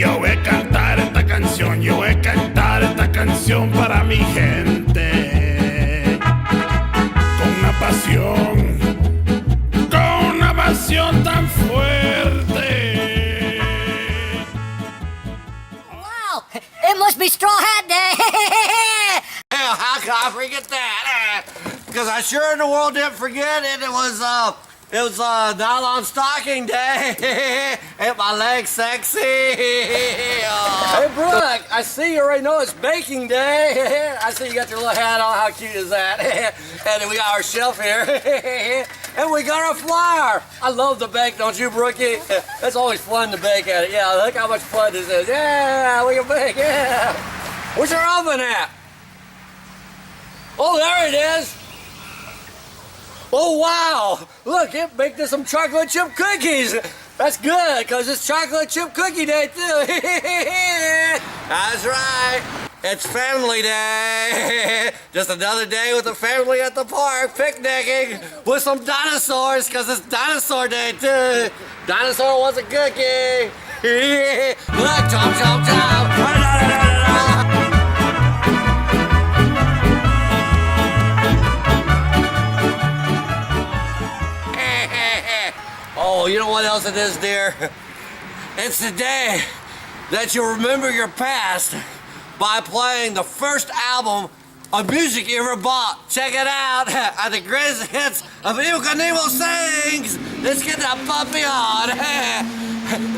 Yo voy a cantar esta canción, yo voy a cantar esta canción para mi gente. Con una pasión tan fuerte. Wow, it must be Straw Hat Day. How can I forget that? Because I sure in the world didn't forget it. It was nylon stocking day. Ain't my legs sexy? Hey, Brooke, I see you already know it's baking day. I see you got your little hat on. How cute is that? And then we got our shelf here. And we got our flour. I love to bake, don't you, Brookie? It's always fun to bake at it. Yeah, look how much fun this is. Yeah, we can bake, yeah. Where's your oven at? Oh, there it is. Oh, wow! Look, it baked us some chocolate chip cookies. That's good, because it's chocolate chip cookie day, too. That's right. It's family day. Just another day with the family at the park, picnicking with some dinosaurs, because it's dinosaur day, too. Dinosaur wants a cookie. Look, chomp, chomp, chomp. Oh, you know what else it is, dear? It's the day that you remember your past by playing the first album of music you ever bought. Check it out at the greatest hits of Evel Knievel Sings. Let's get that puppy on.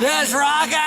Let's rock out.